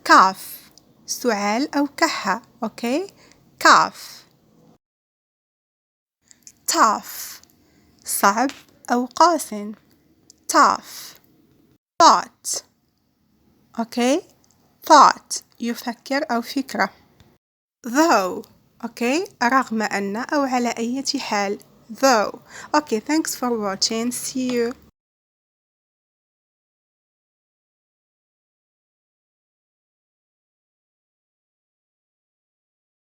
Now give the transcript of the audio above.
كاف سعال أو كحة. أوكي، كاف. تاف صعب أو قاس. تاف. thought. أوكي، thought يفكر أو فكرة. though. أوكي، رغم أن أو على أي حال. though. Okay, thanks for watching. See you.